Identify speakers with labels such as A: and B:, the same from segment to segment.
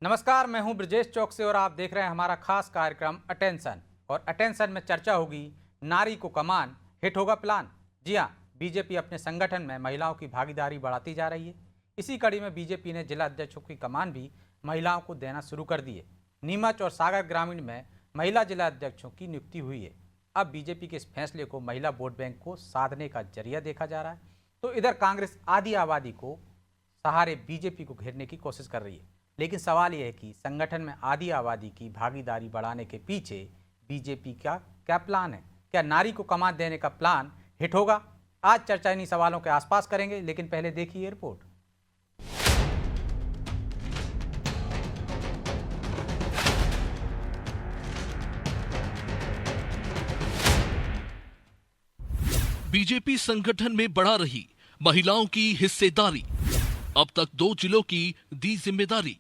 A: नमस्कार, मैं हूं ब्रजेश चौक से और आप देख रहे हैं हमारा खास कार्यक्रम अटेंशन। और अटेंशन में चर्चा होगी नारी को कमान, हिट होगा प्लान। जी हां, बीजेपी अपने संगठन में महिलाओं की भागीदारी बढ़ाती जा रही है। इसी कड़ी में बीजेपी ने जिला अध्यक्षों की कमान भी महिलाओं को देना शुरू कर दी है। नीमच और सागर ग्रामीण में महिला जिला अध्यक्षों की नियुक्ति हुई है। अब बीजेपी के इस फैसले को महिला वोट बैंक को साधने का जरिया देखा जा रहा है, तो इधर कांग्रेस आधी आबादी को सहारे बीजेपी को घेरने की कोशिश कर रही है। लेकिन सवाल यह है कि संगठन में आधी आबादी की भागीदारी बढ़ाने के पीछे बीजेपी का क्या प्लान है? क्या नारी को कमान देने का प्लान हिट होगा? आज चर्चा इन्हीं सवालों के आसपास करेंगे, लेकिन पहले देखिए रिपोर्ट।
B: बीजेपी संगठन में बढ़ा रही महिलाओं की हिस्सेदारी। अब तक 2 जिलों की दी जिम्मेदारी।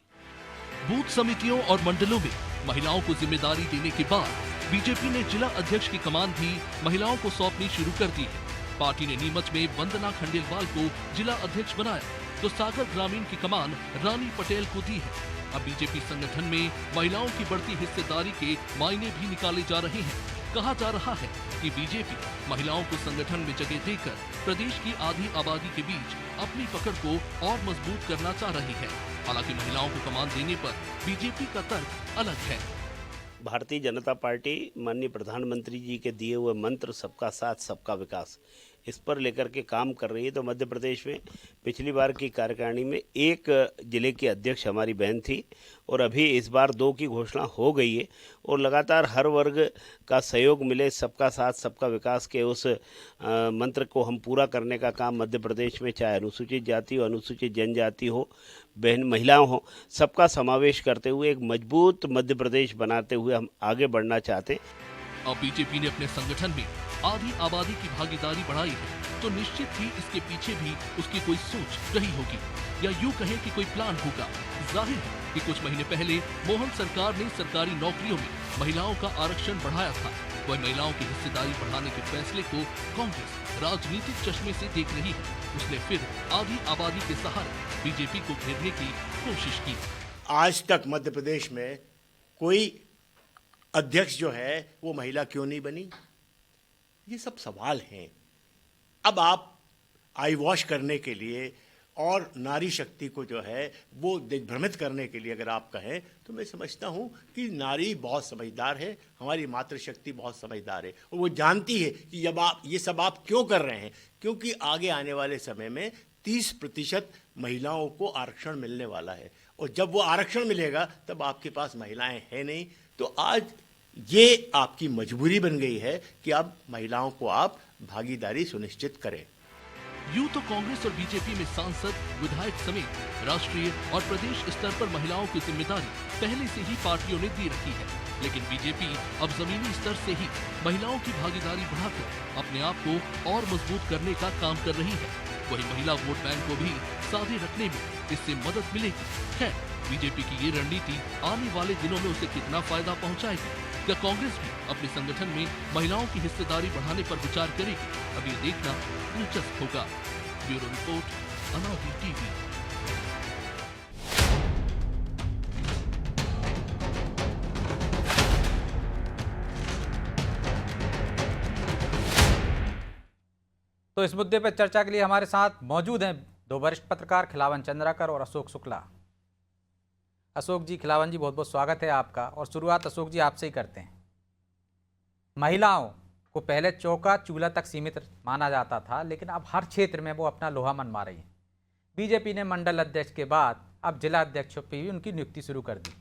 B: बूथ समितियों और मंडलों में महिलाओं को जिम्मेदारी देने के बाद बीजेपी ने जिला अध्यक्ष की कमान भी महिलाओं को सौंपनी शुरू कर दी है। पार्टी ने नीमच में वंदना खंडेलवाल को जिला अध्यक्ष बनाया, तो सागर ग्रामीण की कमान रानी पटेल को दी है। अब बीजेपी संगठन में महिलाओं की बढ़ती हिस्सेदारी के मायने भी निकाले जा रहे हैं। कहा जा रहा है कि बीजेपी महिलाओं को संगठन में जगह देकर प्रदेश की आधी आबादी के बीच अपनी पकड़ को और मजबूत करना चाह रही है। हालांकि महिलाओं को कमान देने पर बीजेपी का तर्क अलग है।
C: भारतीय जनता पार्टी माननीय प्रधानमंत्री जी के दिए हुए मंत्र सबका साथ सबका विकास, इस पर लेकर के काम कर रही है। तो मध्य प्रदेश में पिछली बार की कार्यकारिणी में 1 जिले की अध्यक्ष हमारी बहन थी और अभी इस बार 2 की घोषणा हो गई है। और लगातार हर वर्ग का सहयोग मिले, सबका साथ सबका विकास के उस मंत्र को हम पूरा करने का काम मध्य प्रदेश में, चाहे अनुसूचित जाति हो, अनुसूचित जनजाति हो, बहन महिलाओं हो, सबका समावेश करते हुए एक मजबूत मध्य प्रदेश बनाते हुए हम आगे बढ़ना चाहते हैं।
B: अब बीजेपी ने अपने संगठन में आधी आबादी की भागीदारी बढ़ाई है, तो निश्चित ही इसके पीछे भी उसकी कोई सोच रही होगी, या यूं कहें कि कोई प्लान होगा। जाहिर है कि कुछ महीने पहले मोहन सरकार ने सरकारी नौकरियों में महिलाओं का आरक्षण बढ़ाया था। वह महिलाओं की हिस्सेदारी बढ़ाने के फैसले को कांग्रेस राजनीतिक चश्मे से देख रही है। उसने फिर आधी आबादी के सहारे बीजेपी को घेरने की कोशिश की।
D: आज तक मध्य प्रदेश में कोई अध्यक्ष जो है वो महिला क्यों नहीं बनी? ये सब सवाल हैं। अब आप आई वॉश करने के लिए और नारी शक्ति को जो है वो दिग्भ्रमित करने के लिए अगर आप कहें, तो मैं समझता हूं कि नारी बहुत समझदार है, हमारी मातृशक्ति बहुत समझदार है और वो जानती है कि जब आप ये सब आप क्यों कर रहे हैं, क्योंकि आगे आने वाले समय में 30% महिलाओं को आरक्षण मिलने वाला है और जब वो आरक्षण मिलेगा तब आपके पास महिलाएं हैं नहीं। तो आज ये आपकी मजबूरी बन गई है कि अब महिलाओं को आप भागीदारी सुनिश्चित करें।
B: यूं तो कांग्रेस और बीजेपी में सांसद, विधायक समेत राष्ट्रीय और प्रदेश स्तर पर महिलाओं की जिम्मेदारी पहले से ही पार्टियों ने दी रखी है, लेकिन बीजेपी अब जमीनी स्तर से ही महिलाओं की भागीदारी बढ़ाकर अपने आप को और मजबूत करने का काम कर रही है। वही महिला वोट बैंक को भी साधे रखने में इससे मदद मिलेगी। खैर, बीजेपी की ये रणनीति आने वाले दिनों में उसे कितना फायदा पहुंचाएगी? क्या कांग्रेस भी अपने संगठन में महिलाओं की हिस्सेदारी बढ़ाने पर विचार करेगी? अब ये देखना दिलचस्प होगा। ब्यूरो रिपोर्ट, अनादि टीवी।
A: तो इस मुद्दे पर चर्चा के लिए हमारे साथ मौजूद हैं 2 वरिष्ठ पत्रकार खिलावन चंद्राकर और अशोक शुक्ला। अशोक जी, खिलावन जी, बहुत बहुत स्वागत है आपका। और शुरुआत अशोक जी आपसे ही करते हैं। महिलाओं को पहले चौका चूल्हा तक सीमित माना जाता था, लेकिन अब हर क्षेत्र में वो अपना लोहा मनवा रही है। बीजेपी ने मंडल अध्यक्ष के बाद अब जिला अध्यक्षों पर भी उनकी नियुक्ति शुरू कर दी।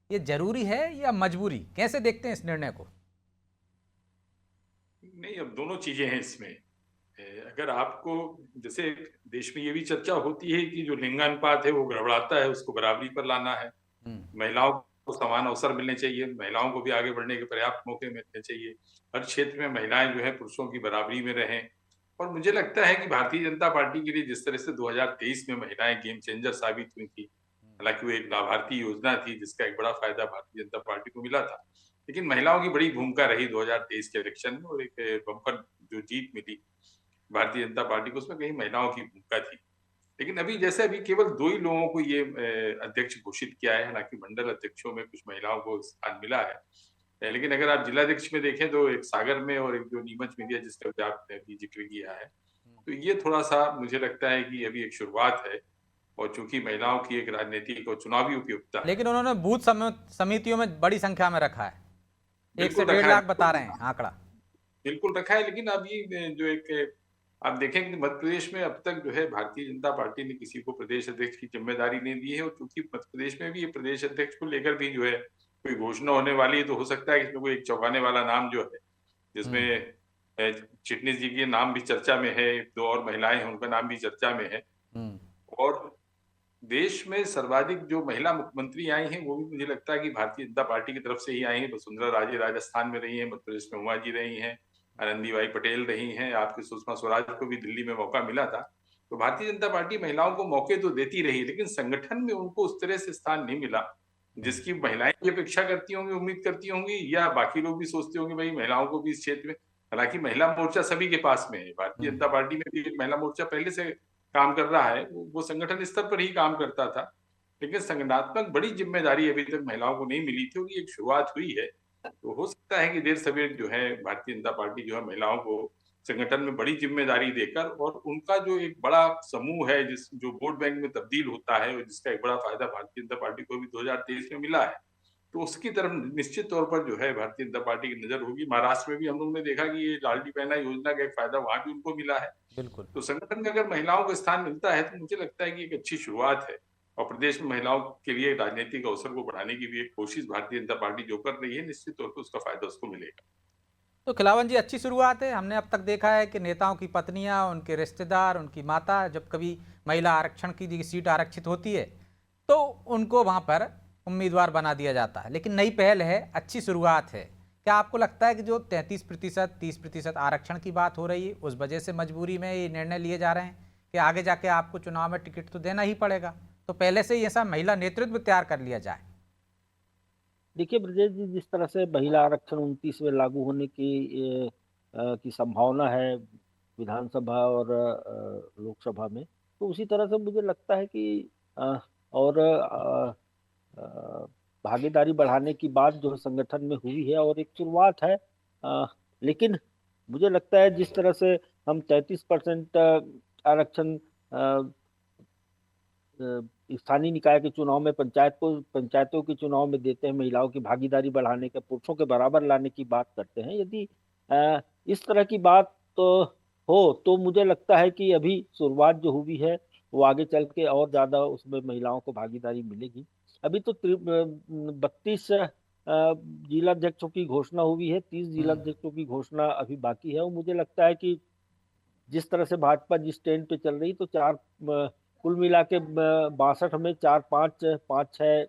A: ये जरूरी है या मजबूरी? कैसे देखते हैं इस निर्णय को?
E: नहीं, अब दोनों चीजें हैं इसमें। अगर आपको, जैसे देश में ये भी चर्चा होती है कि जो लिंगानुपात है वो गड़बड़ाता है, उसको बराबरी पर लाना है, महिलाओं को समान अवसर मिलने चाहिए, महिलाओं को भी आगे बढ़ने के पर्याप्त मौके मिलने चाहिए, हर क्षेत्र में महिलाएं जो है पुरुषों की बराबरी में रहें। और मुझे लगता है कि भारतीय जनता पार्टी के लिए जिस तरह से 2023 में महिलाएं गेम चेंजर साबित हुई थी, हालांकि वो एक लाभार्थी योजना थी जिसका एक बड़ा फायदा भारतीय जनता पार्टी को मिला था, लेकिन महिलाओं की बड़ी भूमिका रही 2023 के इलेक्शन में और एक बम्पर जो जीत मिली भारतीय जनता पार्टी को, उसमें कहीं महिलाओं की भूमिका थी। लेकिन अभी जैसे अभी केवल 2 ही लोगों को ये अध्यक्ष घोषित किया है, हालांकि मंडल अध्यक्षों में कुछ महिलाओं को स्थान मिला है। लेकिन अगर आप जिलाध्यक्ष में देखें तो एक सागर में और एक जो नीमच में दिया जिसका भी आपने अभी जिक्र किया है, तो ये थोड़ा सा मुझे लगता है कि अभी एक शुरुआत है, और चूंकि महिलाओं की एक राजनीतिक और चुनावी उपयुक्ता है,
A: लेकिन उन्होंने बूथ समितियों में बड़ी संख्या में रखा है, 1 से
E: बिल्कुल
A: 1.5
E: रखा है,
A: लाख बता रहे हैं आंकड़ा।
E: बिल्कुल रखा है। लेकिन अब ये जो एक आप देखें कि मध्य प्रदेश में अब तक जो है भारतीय जनता पार्टी ने किसी को प्रदेश अध्यक्ष की जिम्मेदारी नहीं दी है, और चूंकि मध्य प्रदेश में भी ये प्रदेश अध्यक्ष को लेकर भी जो है कोई घोषणा होने वाली है, तो हो सकता है कि इसमें कोई एक चौंकाने वाला नाम जो है, जिसमें चिटनीस जी के नाम भी चर्चा में है, 2 और महिलाएं हैं उनका नाम भी चर्चा में है, और देश में सर्वाधिक जो महिला मुख्यमंत्री आई हैं वो भी मुझे लगता है कि भारतीय जनता पार्टी की तरफ से ही आई हैं। वसुंधरा राजे राजस्थान में रही हैं, मध्य प्रदेश में उमा जी रही हैं, आनंदीबाई पटेल रही हैं, आपकी सुषमा स्वराज को भी दिल्ली में मौका मिला था। तो भारतीय जनता पार्टी महिलाओं को मौके तो देती रही, लेकिन संगठन में उनको उस तरह से स्थान नहीं मिला जिसकी महिलाएं भी अपेक्षा करती होंगी, उम्मीद करती होंगी, या बाकी लोग भी सोचते होंगे भाई महिलाओं को भी इस क्षेत्र में। हालांकि महिला मोर्चा सभी के पास में है, भारतीय जनता पार्टी में भी एक महिला मोर्चा पहले से काम कर रहा है, वो संगठन स्तर पर ही काम करता था, लेकिन संगठनात्मक बड़ी जिम्मेदारी अभी तक महिलाओं को नहीं मिली थी, और ये एक शुरुआत हुई है। तो हो सकता है कि देर सवेर जो है भारतीय जनता पार्टी जो है महिलाओं को संगठन में बड़ी जिम्मेदारी देकर, और उनका जो एक बड़ा समूह है जिस जो वोट बैंक में तब्दील होता है, और जिसका एक बड़ा फायदा भारतीय जनता पार्टी को भी 2023 में मिला है, तो उसकी तरफ निश्चित तौर पर जो है भारतीय जनता पार्टी की नजर होगी। महाराष्ट्र में भी हम लोगों ने देखा कि ये लाडली बहना योजना का एक फायदा वहां भी उनको मिला है।
A: बिल्कुल।
E: तो संगठन में अगर महिलाओं को स्थान मिलता है तो मुझे लगता है कि एक अच्छी शुरुआत है, और प्रदेश में महिलाओं के लिए राजनीतिक अवसर को बढ़ाने की भी एक कोशिश भारतीय जनता पार्टी जो कर रही है, निश्चित तौर पर उसका फायदा उसको मिलेगा।
A: तो खिलावन जी, अच्छी शुरुआत है। हमने अब तक देखा है कि नेताओं की पत्नियां, उनके रिश्तेदार, उनकी माता, जब कभी महिला आरक्षण की सीट आरक्षित होती है तो उनको वहां पर उम्मीदवार बना दिया जाता है। लेकिन नई पहल है, अच्छी शुरुआत है। क्या आपको लगता है कि जो 33%, 30% आरक्षण की बात हो रही है, उस वजह से मजबूरी में ये निर्णय लिए जा रहे हैं कि आगे जाके आपको चुनाव में टिकट तो देना ही पड़ेगा, तो पहले से ही ऐसा महिला नेतृत्व तैयार कर लिया जाए?
F: देखिए ब्रजेश जी, जिस तरह से महिला आरक्षण 29वें लागू होने की संभावना है विधानसभा और लोकसभा में, तो उसी तरह से मुझे लगता है कि और भागीदारी बढ़ाने की बात जो है संगठन में हुई है और एक शुरुआत है। लेकिन मुझे लगता है जिस तरह से हम 33% आरक्षण स्थानीय निकाय के चुनाव में पंचायतों के चुनाव में देते हैं, महिलाओं की भागीदारी बढ़ाने के, पुरुषों के बराबर लाने की बात करते हैं, यदि इस तरह की बात तो हो तो मुझे लगता है कि अभी शुरुआत जो हुई है वो आगे चल के और ज्यादा उसमें महिलाओं को भागीदारी मिलेगी। अभी तो 32 जिलाध्यक्षों की घोषणा हुई है, 30 जिलाध्यक्षों की घोषणा अभी बाकी है, और मुझे लगता है कि जिस तरह से भाजपा जिस ट्रेंड पे चल रही, तो कुल मिला के 62 में 5-6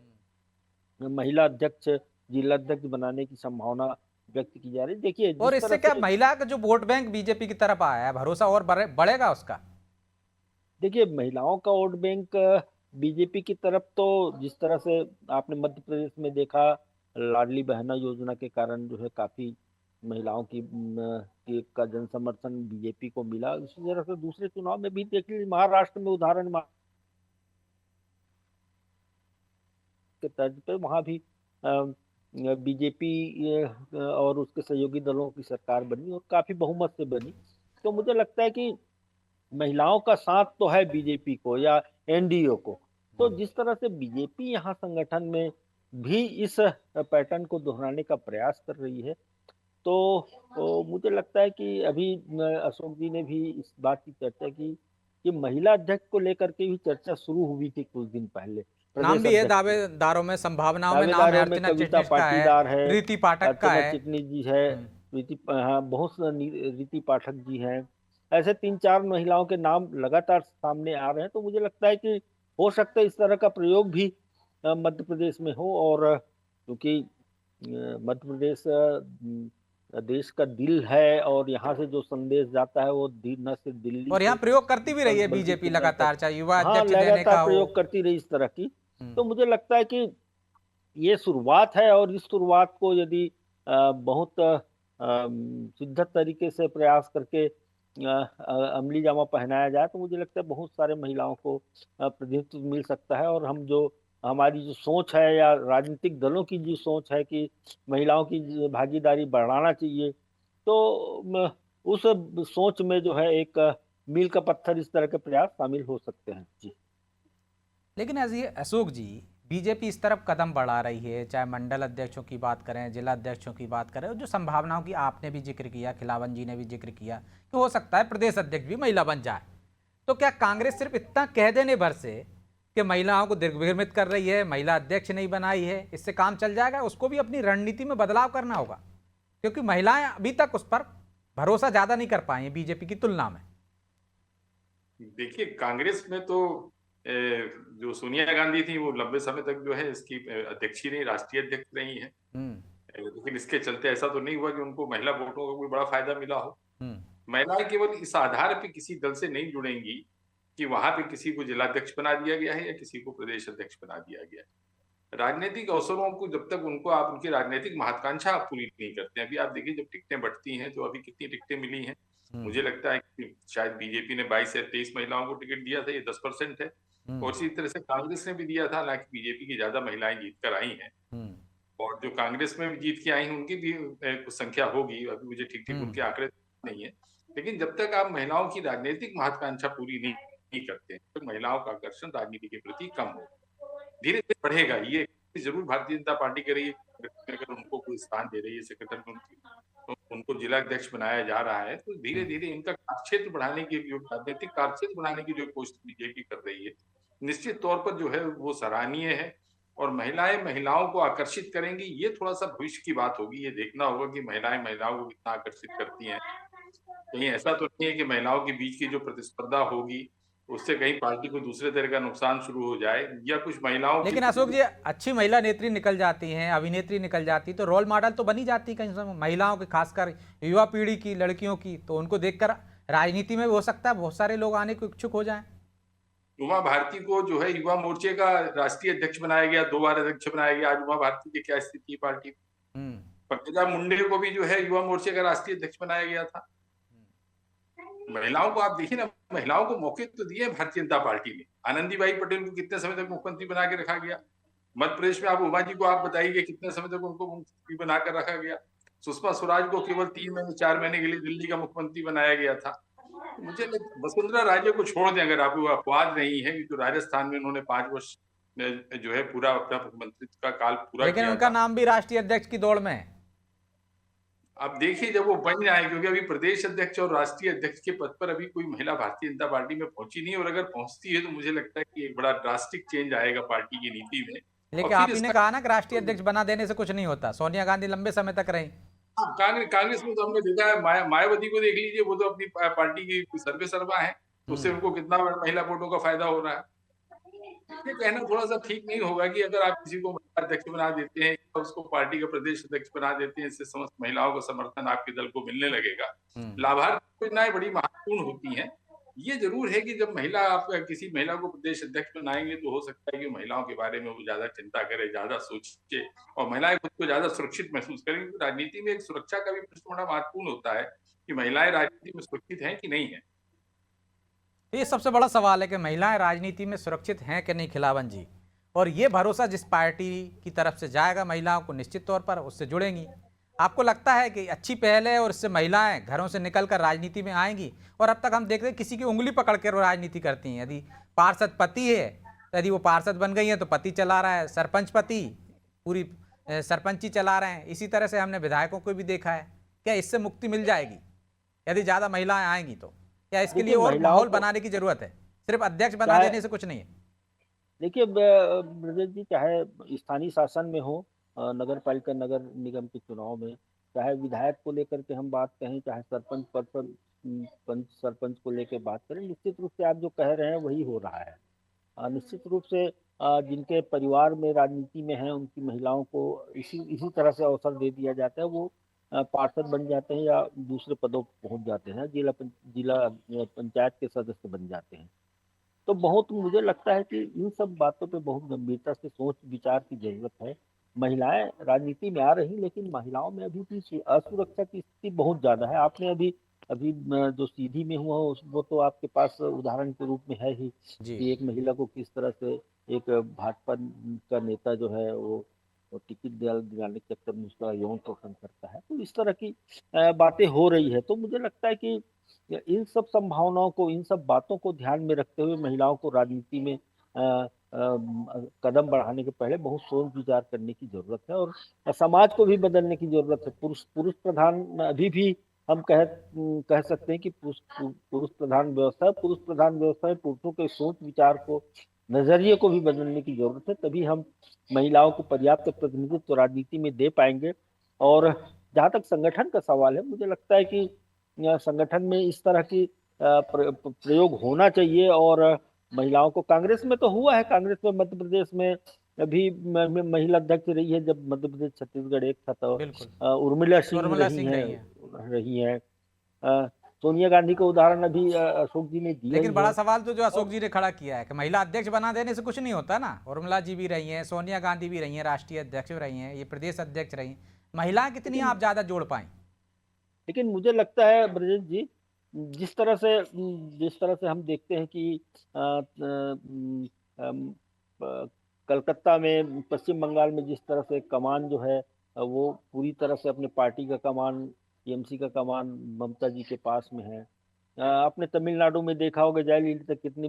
F: महिला अध्यक्ष, जिलाध्यक्ष बनाने की संभावना व्यक्त की जा रही है। देखिए,
A: और इससे क्या महिला का जो वोट बैंक बीजेपी की तरफ आया है, भरोसा और बढ़ेगा उसका?
F: देखिए, महिलाओं का वोट बैंक बीजेपी की तरफ, तो जिस तरह से आपने मध्य प्रदेश में देखा, लाडली बहना योजना के कारण जो है काफी महिलाओं की का जन समर्थन बीजेपी को मिला। इसी तरह से दूसरे चुनाव में भी देख लीजिए, महाराष्ट्र में उदाहरण के तर्ज पे वहां भी बीजेपी और उसके सहयोगी दलों की सरकार बनी और काफी बहुमत से बनी। तो मुझे लगता है कि महिलाओं का साथ तो है बीजेपी को या एनडीए को। तो जिस तरह से बीजेपी यहाँ संगठन में भी इस पैटर्न को दोहराने का प्रयास कर रही है, तो मुझे लगता है कि अभी अशोक जी ने भी इस बात की चर्चा की कि महिला अध्यक्ष को लेकर के भी चर्चा शुरू हुई थी कुछ दिन पहले।
A: नाम भी है दावेदारों में, संभावनाओं में नाम है,
F: कविता पाटीदार है,
A: रीति पाठक का है,
F: चिटनीस जी है, बहुत रीति पाठक जी हैं। ऐसे 3-4 महिलाओं के नाम लगातार सामने आ रहे हैं। तो मुझे लगता है कि हो सकता है इस तरह का प्रयोग भी मध्य प्रदेश में हो, और क्योंकि मध्य प्रदेश देश का दिल है और यहाँ से जो संदेश जाता है वो न सिर्फ दिल्ली,
A: और यहाँ प्रयोग करती भी रही है बीजेपी लगातार, चाहे युवा अध्यक्ष देने का हो,
F: प्रयोग करती रही इस तरह की। तो मुझे लगता है कि ये शुरुआत है, और इस शुरुआत को यदि बहुत शिद्दत तरीके से प्रयास करके अमली जामा पहनाया जाए तो मुझे लगता है बहुत सारे महिलाओं को प्रतिनिधित्व मिल सकता है। और हम जो हमारी जो सोच है या राजनीतिक दलों की जो सोच है कि महिलाओं की भागीदारी बढ़ाना चाहिए, तो उस सोच में जो है एक मील का पत्थर इस तरह के प्रयास शामिल हो सकते हैं। जी।
A: लेकिन ये अशोक जी, बीजेपी इस तरफ कदम बढ़ा रही है, चाहे मंडल अध्यक्षों की बात करें, जिला अध्यक्षों की बात करें, और जो संभावनाओं की आपने भी जिक्र किया, खिलावन जी ने भी जिक्र किया कि हो सकता है प्रदेश अध्यक्ष भी महिला बन जाए, तो क्या कांग्रेस सिर्फ इतना कह देने भर से कि महिलाओं को दिग्भ्रमित कर रही है, महिला अध्यक्ष नहीं बनाई है, इससे काम चल जाएगा? उसको भी अपनी रणनीति में बदलाव करना होगा, क्योंकि महिलाएं अभी तक उस पर भरोसा ज्यादा नहीं कर पाई हैं बीजेपी की तुलना में।
E: देखिए, कांग्रेस में तो जो सोनिया गांधी थी वो लंबे समय तक जो है इसकी अध्यक्ष ही नहीं, राष्ट्रीय अध्यक्ष रही है। लेकिन इसके चलते ऐसा तो नहीं हुआ कि उनको महिला वोटों का कोई बड़ा फायदा मिला हो। महिलाएं केवल इस आधार पे किसी दल से नहीं जुड़ेंगी कि वहां पे किसी को जिलाध्यक्ष बना दिया गया है या किसी को प्रदेश अध्यक्ष बना दिया गया है। राजनीतिक अवसरों को जब तक उनको आप उनकी राजनीतिक महत्वाकांक्षा आप पूरी नहीं करते हैं। अभी आप देखिए, जब टिकटें बढ़ती हैं तो अभी कितनी टिकटें मिली हैं। मुझे लगता है कि शायद बीजेपी ने 22 या 23 महिलाओं को टिकट दिया था, ये 10% है। और इसी तरह से कांग्रेस ने भी दिया था, हालांकि बीजेपी की ज्यादा महिलाएं जीत कर आई हैं। और जो कांग्रेस में जीत के आई हैं उनकी भी कुछ संख्या होगी, अभी मुझे ठीक ठीक उनके आंकड़े नहीं है। लेकिन जब तक आप महिलाओं की राजनीतिक महत्वाकांक्षा पूरी नहीं करते तो महिलाओं का आकर्षण राजनीति के प्रति कम होगा, धीरे धीरे बढ़ेगा। ये जरूर भारतीय जनता पार्टी कर रही है, अगर उनको कोई स्थान दे रही है सेक्रेटरी में, उनको जिला अध्यक्ष बनाया जा रहा है, तो धीरे धीरे इनका कार्यक्षेत्र बढ़ाने की, जो राजनीतिक कार्यक्षेत्र बढ़ाने की जो कोशिश बीजेपी कर रही है, निश्चित तौर पर जो है वो सराहनीय है। और महिलाएं महिलाओं को आकर्षित करेंगी, ये थोड़ा सा भविष्य की बात होगी। ये देखना होगा कि महिलाएं महिलाओं को कितना आकर्षित करती हैं। कहीं ऐसा तो नहीं है कि महिलाओं के बीच की जो प्रतिस्पर्धा होगी उससे कहीं पार्टी को दूसरे तरह का नुकसान शुरू हो जाए, या कुछ महिलाओं
A: लेकिन अशोक जी, अच्छी महिला नेत्री निकल जाती हैं, अभिनेत्री निकल जाती, तो रोल मॉडल तो बनी जाती कहीं समय महिलाओं की, खासकर युवा पीढ़ी की, लड़कियों की, तो उनको देखकर राजनीति में भी हो सकता है बहुत सारे लोग आने को इच्छुक हो जाएं।
E: उमा भारती को जो है युवा मोर्चे का राष्ट्रीय अध्यक्ष बनाया गया, 2 बार अध्यक्ष बनाया गया। आज उमा भारती की क्या स्थिति है पार्टी? पंकजा मुंडे को भी जो है युवा मोर्चे का राष्ट्रीय अध्यक्ष बनाया गया था। महिलाओं को आप देखिए ना, महिलाओं को मौके तो दिए भारतीय जनता पार्टी ने। आनंदीबाई पटेल को कितने समय तक मुख्यमंत्री बना के रखा गया। मध्य प्रदेश में आप उमा जी को आप बताइए कितने समय तक उनको मुख्यमंत्री बनाकर रखा गया। सुषमा स्वराज को केवल 3 महीने 4 महीने के लिए दिल्ली का मुख्यमंत्री बनाया गया था। मुझे वसुंधरा राजे को छोड़ दें, अगर आपको अपवाद नहीं है कि जो राजस्थान में उन्होंने 5 वर्ष जो है पूरा अपना मुख्यमंत्री का काल पूरा
A: लेकिन
E: किया
A: उनका
E: था।
A: नाम भी राष्ट्रीय अध्यक्ष की दौड़ में है।
E: अब देखिए जब वो बन जाए, क्योंकि अभी प्रदेश अध्यक्ष और राष्ट्रीय अध्यक्ष के पद पर अभी कोई महिला भारतीय जनता पार्टी में पहुंची नहीं, और अगर पहुंचती है तो मुझे लगता है कि एक बड़ा ड्रास्टिक चेंज आएगा पार्टी की नीति में।
A: लेकिन आप ही ने कहा ना कि राष्ट्रीय अध्यक्ष बना देने से कुछ नहीं होता, सोनिया गांधी लंबे समय तक रही।
E: कांग्रेस में तो हमने देखा है, मायावती को देख लीजिए, वो तो अपनी पार्टी की सर्वे सर्वा है, उससे उनको कितना महिला वोटों का फायदा हो रहा है। ये कहना थोड़ा सा ठीक नहीं होगा कि अगर आप किसी को अध्यक्ष बना देते हैं तो उसको पार्टी का प्रदेश अध्यक्ष बना देते हैं, इससे समस्त महिलाओं का समर्थन आपके दल को मिलने लगेगा। लाभार्थी योजनाएं बड़ी महत्वपूर्ण होती हैं। ये जरूर है कि जब महिला आप किसी महिला को प्रदेश अध्यक्ष बनाएंगे तो हो सकता है कि महिलाओं के बारे में वो ज्यादा चिंता करे, ज्यादा सोचे, और महिलाएं खुद को ज्यादा सुरक्षित महसूस करेंगी। राजनीति में एक सुरक्षा का भी प्रश्न बड़ा महत्वपूर्ण होता है कि महिलाएं राजनीति में सुरक्षित हैं कि नहीं है।
A: ये सबसे बड़ा सवाल है कि महिलाएं राजनीति में सुरक्षित हैं कि नहीं, खिलावन जी। और ये भरोसा जिस पार्टी की तरफ से जाएगा महिलाओं को, निश्चित तौर पर उससे जुड़ेंगी। आपको लगता है कि अच्छी पहल है और इससे महिलाएं घरों से निकलकर राजनीति में आएंगी? और अब तक हम देख रहे हैं किसी की उंगली पकड़ कर वो राजनीति करती हैं। यदि पार्षद पति है तो यदि वो पार्षद बन गई है तो पति चला रहा है, सरपंच पति पूरी सरपंची चला रहे हैं। इसी तरह से हमने विधायकों को भी देखा है। क्या इससे मुक्ति मिल जाएगी यदि ज्यादा महिलाएं आएंगी तो? क्या इसके लिए और माहौल बनाने की जरूरत है? सिर्फ अध्यक्ष बना देने से कुछ नहीं है।
F: देखिए ब्रजेश जी, चाहे स्थानीय शासन में हो, नगर पालिका नगर निगम के चुनाव में, चाहे विधायक को लेकर के हम बात कहें, चाहे सरपंच पद पर सरपंच को लेकर बात करें, निश्चित रूप से आप जो कह रहे हैं वही हो रहा है। निश्चित रूप से जिनके परिवार में राजनीति में है उनकी महिलाओं को इसी तरह से अवसर दे दिया जाता है, वो पार्षद बन जाते हैं या दूसरे पदों पर पहुंच जाते हैं, जिला पंचायत के सदस्य बन जाते हैं। तो बहुत मुझे लगता है कि इन सब बातों पे बहुत गंभीरता से सोच विचार की जरूरत है। महिलाएं राजनीति में आ रही, लेकिन महिलाओं में अभी भी असुरक्षा की स्थिति बहुत ज्यादा है। आपने अभी अभी जो सीधी में हुआ वो तो आपके पास उदाहरण के रूप में है ही
A: जी।
F: कि एक महिला को किस तरह से एक भाजपा का नेता जो है वो टिकट दिलाने के चक्कर में उसका यौन शोषण करता है। तो इस तरह की बातें हो रही है। तो मुझे लगता है कि इन सब संभावनाओं को, इन सब बातों को ध्यान में रखते हुए महिलाओं को राजनीति में कदम बढ़ाने के पहले बहुत सोच विचार करने की जरूरत है और समाज को भी बदलने की जरूरत है। पुरुष पुरुष प्रधान अभी भी हम कह सकते हैं कि पुरुष प्रधान व्यवस्था में पुरुषों के सोच विचार को, नजरिए को भी बदलने की जरूरत है। तभी हम महिलाओं को पर्याप्त प्रतिनिधित्व राजनीति में दे पाएंगे। और जहां तक संगठन का सवाल है, मुझे लगता है कि संगठन में इस तरह की प्रयोग होना चाहिए। और महिलाओं को, कांग्रेस में तो हुआ है, कांग्रेस में मध्य प्रदेश में भी महिला अध्यक्ष रही है जब मध्य प्रदेश छत्तीसगढ़ एक था। तो
A: बिल्कुल।
F: उर्मिला सिंह
A: उर्मिला
F: रही
A: सिंह
F: हैं। सोनिया गांधी का उदाहरण अभी अशोक जी ने दिया।
A: लेकिन बड़ा सवाल तो जो अशोक जी ने खड़ा किया है कि महिला अध्यक्ष बना देने से कुछ नहीं होता ना। उर्मिला जी भी रही हैं, सोनिया गांधी भी रही हैं, राष्ट्रीय अध्यक्ष भी रही हैं, ये प्रदेश अध्यक्ष रही हैं। महिलाएं कितनी आप ज्यादा जोड़ पाएं?
F: लेकिन मुझे लगता है ब्रजेश जी, जिस तरह से हम देखते हैं कि कलकत्ता में, पश्चिम बंगाल में जिस तरह से कमान जो है वो पूरी तरह से अपने पार्टी का कमान, टीएमसी का कमान ममता जी के पास में है। आपने तमिलनाडु में देखा होगा जयललिता कितनी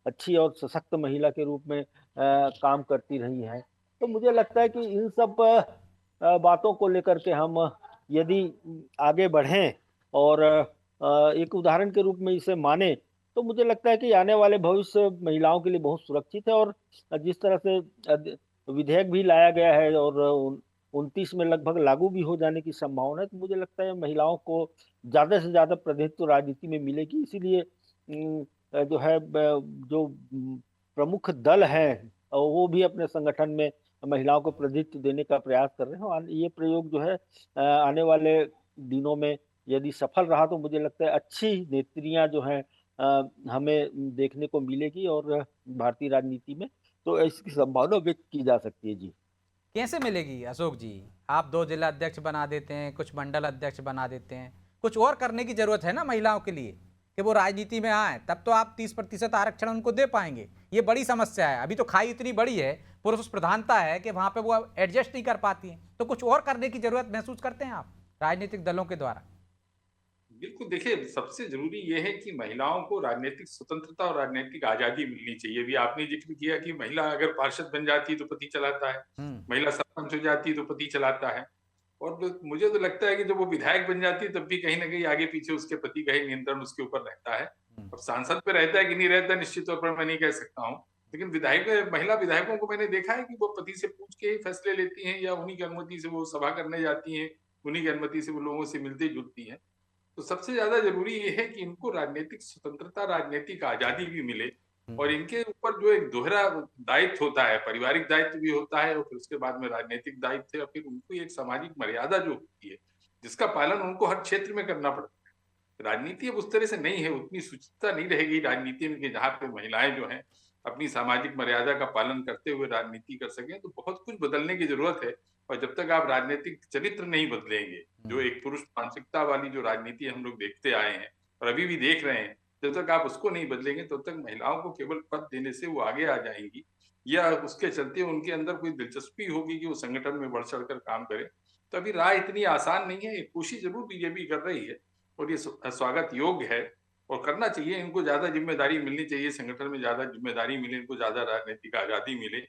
F: अच्छी और सशक्त महिला के रूप में काम करती रही है। तो मुझे लगता है कि इन सब बातों को लेकर के हम यदि आगे बढ़ें और एक उदाहरण के रूप में इसे माने, तो मुझे लगता है कि आने वाले भविष्य महिलाओं के लिए बहुत सुरक्षित है। और जिस तरह से विधेयक भी लाया गया है और 29 में लगभग लागू भी हो जाने की संभावना है, तो मुझे लगता है महिलाओं को ज्यादा से ज्यादा प्रतिनिधित्व राजनीति में मिलेगी। इसीलिए जो है जो प्रमुख दल है वो भी अपने संगठन में महिलाओं को प्रतिनिधित्व देने का प्रयास कर रहे हैं। और ये प्रयोग जो है आने वाले दिनों में यदि सफल रहा तो मुझे लगता है अच्छी नेत्रियां जो हैं हमें देखने को मिलेगी और भारतीय राजनीति में तो इसकी संभावना व्यक्त की जा सकती है। जी,
A: कैसे मिलेगी अशोक जी? आप 2 जिला अध्यक्ष बना देते हैं, कुछ मंडल अध्यक्ष बना देते हैं, कुछ और करने की जरूरत है ना महिलाओं के लिए कि वो राजनीति में आए, तब तो आप 30% आरक्षण उनको दे पाएंगे। ये बड़ी समस्या है। अभी तो खाई इतनी बड़ी है, पुरुष प्रधानता है कि वहां पे वो एडजस्ट नहीं कर पाती हैं। तो कुछ और करने की जरूरत महसूस करते हैं आप राजनीतिक दलों के द्वारा?
E: बिल्कुल, देखिए सबसे जरूरी ये है कि महिलाओं को राजनीतिक स्वतंत्रता और राजनीतिक आजादी मिलनी चाहिए। अभी आपने जिक्र किया कि महिला अगर पार्षद बन जाती है तो पति चलाता है, महिला सरपंच हो जाती है तो पति चलाता है। और मुझे तो लगता है कि जब वो विधायक बन जाती है तब भी कहीं ना कहीं आगे पीछे उसके पति का ही नियंत्रण उसके ऊपर रहता है। और सांसद पे रहता है कि नहीं रहता निश्चित तौर पर मैं नहीं कह सकता हूँ, लेकिन महिला विधायकों को मैंने देखा है कि वो पति से पूछ के ही फैसले लेती हैं या उन्हीं की अनुमति से वो सभा करने जाती हैं, उन्हीं की अनुमति से वो लोगों से मिलती जुलती हैं। तो सबसे ज्यादा जरूरी ये है कि इनको राजनीतिक स्वतंत्रता, राजनीतिक आजादी भी मिले। और इनके ऊपर जो एक दोहरा दायित्व होता है, पारिवारिक दायित्व भी होता है और फिर उसके बाद में राजनीतिक दायित्व है, फिर उनको एक सामाजिक मर्यादा जो होती है जिसका पालन उनको हर क्षेत्र में करना पड़ता है। राजनीति अब उस तरह से नहीं है, उतनी सुचिता नहीं रहेगी राजनीति में कि जहाँ पे महिलाएं जो हैं अपनी सामाजिक मर्यादा का पालन करते हुए राजनीति कर सकें। तो बहुत कुछ बदलने की जरूरत है। और जब तक आप राजनीतिक चरित्र नहीं बदलेंगे, जो एक पुरुष मानसिकता वाली जो राजनीति हम लोग देखते आए हैं और अभी भी देख रहे हैं, जब तक आप उसको नहीं बदलेंगे तब तक महिलाओं को केवल पद देने से वो आगे आ जाएंगी या उसके चलते उनके अंदर कोई दिलचस्पी होगी कि वो संगठन में बढ़ चढ़ कर काम करे। तो अभी राह इतनी आसान नहीं है। कोशिश जरूर बीजेपी कर रही है और ये स्वागत योग्य है और करना चाहिए। इनको ज्यादा जिम्मेदारी मिलनी चाहिए, संगठन में ज्यादा जिम्मेदारी मिले, इनको ज्यादा राजनीतिक आजादी मिले।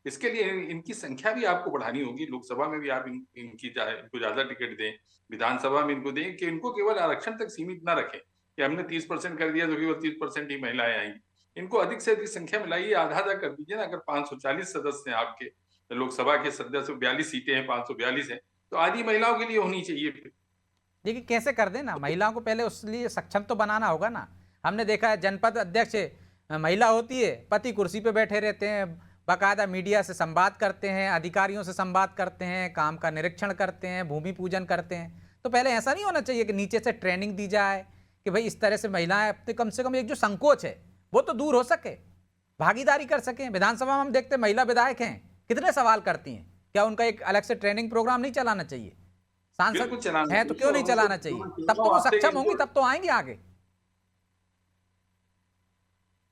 E: इसके लिए इनकी संख्या भी आपको बढ़ानी होगी। लोकसभा में भी आप इनको ज्यादा टिकट दें, विधानसभा में इनको दें कि इनको केवल आरक्षण तक सीमित ना रखें कि हमने 30% कर दिया तो केवल 30% ही महिलाएं आएंगी। इनको अधिक से अधिक संख्या में लाइए, आधा कर दीजिए ना। अगर 540 सदस्य हैं आपके लोकसभा के सदस्य, 42 सीटें हैं, 542 हैं, तो आधी महिलाओं के लिए होनी चाहिए।
A: देखिए कैसे कर देना, महिलाओं को पहले उस लिए सक्षम तो बनाना होगा ना। हमने देखा है जनपद अध्यक्ष महिला होती है, पति कुर्सी पे बैठे रहते हैं, बाकायदा मीडिया से संवाद करते हैं, अधिकारियों से संवाद करते हैं, काम का निरीक्षण करते हैं, भूमि पूजन करते हैं। तो पहले ऐसा नहीं होना चाहिए कि नीचे से ट्रेनिंग दी जाए कि भाई इस तरह से महिलाएं अपने कम से कम एक जो संकोच है वो तो दूर हो सके, भागीदारी कर सकें। विधानसभा में हम देखते हैं महिला विधायक हैं, कितने सवाल करती हैं, क्या उनका एक अलग से ट्रेनिंग प्रोग्राम नहीं चलाना चाहिए? सांसद
E: बिल्कुल चलाना
A: हैं तो क्यों नहीं चलाना चाहिए? तब तो वो सक्षम होंगी, तब तो आएंगे आगे।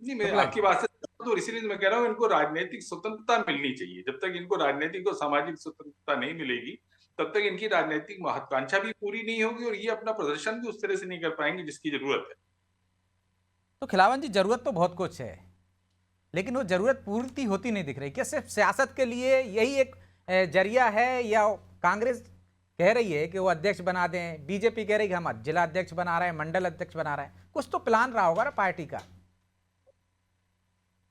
E: नहीं, मैं
A: शुक्ला जी।
E: आपकी बात से सहमत हूं, इसीलिए तो मैं कह रहा हूँ इनको राजनीतिक स्वतंत्रता मिलनी चाहिए। जब तक इनको राजनीतिक और सामाजिक स्वतंत्रता नहीं मिलेगी, तब तक इनकी राजनीतिक महत्वाकांक्षा भी पूरी नहीं होगी और ये अपना प्रदर्शन भी उस तरह से नहीं कर पाएंगे जिसकी जरूरत है।
A: तो खिलावन जी, जरूरत तो बहुत कुछ है, लेकिन वो जरूरत पूर्ति होती नहीं दिख रही। क्या सिर्फ सियासत के लिए यही एक जरिया है, या कांग्रेस कह रही है कि वो अध्यक्ष बना दें, बीजेपी कह रही है कि हम जिला अध्यक्ष बना रहे हैं, मंडल अध्यक्ष बना रहे हैं, कुछ तो प्लान रहा होगा ना पार्टी का।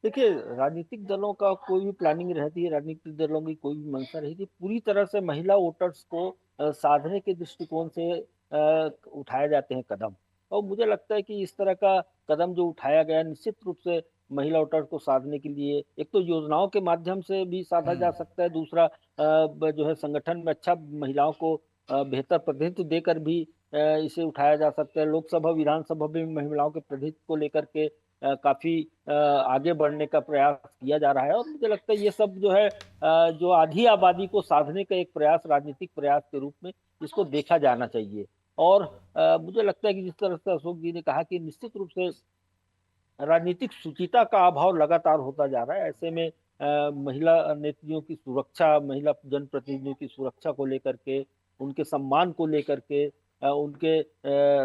F: देखिए, राजनीतिक दलों का कोई भी प्लानिंग रहती है, राजनीतिक दलों की कोई भी मंशा रहती है, पूरी तरह से महिला वोटर्स को साधने के दृष्टिकोण से उठाए जाते हैं कदम। और मुझे लगता है कि इस तरह का कदम जो उठाया गया, निश्चित रूप से महिला वोटर्स को साधने के लिए एक तो योजनाओं के माध्यम से भी साधा जा सकता है, दूसरा जो है संगठन में अच्छा महिलाओं को बेहतर प्रतिनिधित्व देकर भी इसे उठाया जा सकता है। लोकसभा विधानसभा में महिलाओं के प्रतिनिधित्व को लेकर के काफी आगे बढ़ने का प्रयास किया जा रहा है, और मुझे लगता है ये सब जो है जो आधी आबादी को साधने का एक प्रयास, राजनीतिक प्रयास के रूप में इसको देखा जाना चाहिए। और मुझे लगता है कि जिस तरह से अशोक जी ने कहा कि निश्चित रूप से राजनीतिक शुचिता का अभाव लगातार होता जा रहा है। ऐसे में महिला नेत्रियों की सुरक्षा, महिला जनप्रतिनिधियों की सुरक्षा को लेकर के, उनके सम्मान को लेकर के, उनके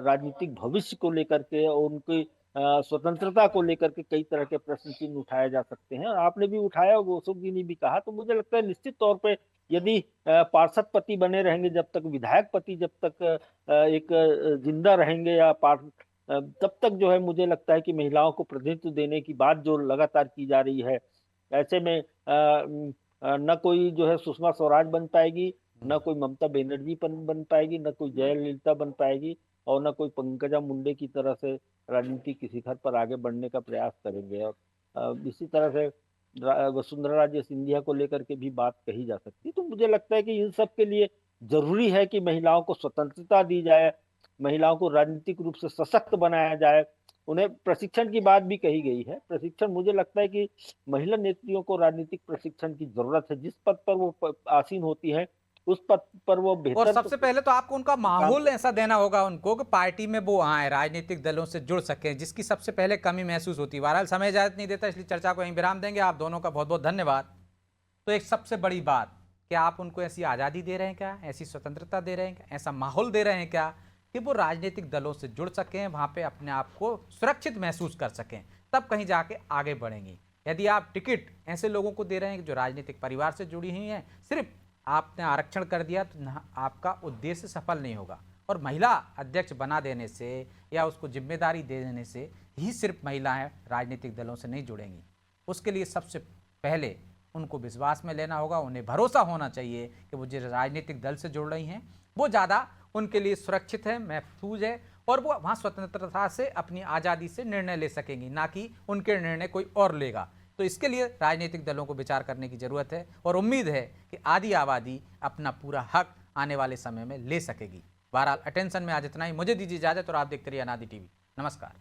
F: राजनीतिक भविष्य को लेकर के और उनकी स्वतंत्रता को लेकर के कई तरह के प्रश्न चिन्ह उठाए जा सकते हैं। आपने भी उठाया, वो अशोक जी ने भी कहा, तो मुझे लगता है निश्चित तौर पे यदि पार्षद पति बने रहेंगे जब तक, विधायक पति जब तक एक जिंदा रहेंगे, या तब तक जो है मुझे लगता है कि महिलाओं को प्रतिनिधित्व देने की बात जो लगातार की जा रही है, ऐसे में न कोई जो है सुषमा स्वराज बन पाएगी, न कोई ममता बनर्जी बन पाएगी, न कोई जयललिता बन पाएगी, और न कोई पंकजा मुंडे की तरह से राजनीति के शिखर पर आगे बढ़ने का प्रयास करेंगे। और इसी तरह से वसुंधरा राजे सिंधिया को लेकर के भी बात कही जा सकती है। तो मुझे लगता है कि इन सब के लिए जरूरी है कि महिलाओं को स्वतंत्रता दी जाए, महिलाओं को राजनीतिक रूप से सशक्त बनाया जाए। उन्हें प्रशिक्षण की बात भी कही गई है। प्रशिक्षण, मुझे लगता है कि महिला नेत्रियों को राजनीतिक प्रशिक्षण की जरूरत है। जिस पद पर वो आसीन होती है, उस पद पर वो बेहतर,
A: और सबसे पहले तो आपको उनका माहौल ऐसा देना होगा उनको कि पार्टी में वो आए, राजनीतिक दलों से जुड़ सकें, जिसकी सबसे पहले कमी महसूस होती है। बहरहाल समय इजाजत नहीं देता, इसलिए चर्चा को यहीं विराम देंगे। आप दोनों का बहुत बहुत धन्यवाद। तो एक सबसे बड़ी बात, क्या आप उनको ऐसी आज़ादी दे रहे हैं क्या, ऐसी स्वतंत्रता दे रहे हैं क्या, ऐसा माहौल दे रहे हैं क्या कि वो राजनीतिक दलों से जुड़ सकें, वहाँ पे अपने आप को सुरक्षित महसूस कर सकें, तब कहीं जाके आगे बढ़ेंगी। यदि आप टिकट ऐसे लोगों को दे रहे हैं जो राजनीतिक परिवार से जुड़ी हुई हैं, सिर्फ आपने आरक्षण कर दिया, तो आपका उद्देश्य सफल नहीं होगा। और महिला अध्यक्ष बना देने से या उसको जिम्मेदारी दे देने से ही सिर्फ महिलाएं राजनीतिक दलों से नहीं जुड़ेंगी। उसके लिए सबसे पहले उनको विश्वास में लेना होगा, उन्हें भरोसा होना चाहिए कि वो जिस राजनीतिक दल से जुड़ रही हैं वो ज़्यादा उनके लिए सुरक्षित है, महफूज है, और वो वहाँ स्वतंत्रता से, अपनी आज़ादी से निर्णय ले सकेंगी, ना कि उनके निर्णय कोई और लेगा। तो इसके लिए राजनीतिक दलों को विचार करने की जरूरत है, और उम्मीद है कि आधी आबादी अपना पूरा हक आने वाले समय में ले सकेगी। बहरहाल अटेंशन में आज इतना ही। मुझे दीजिए इजाजत और आप देखते रहिए अनादि टीवी। नमस्कार।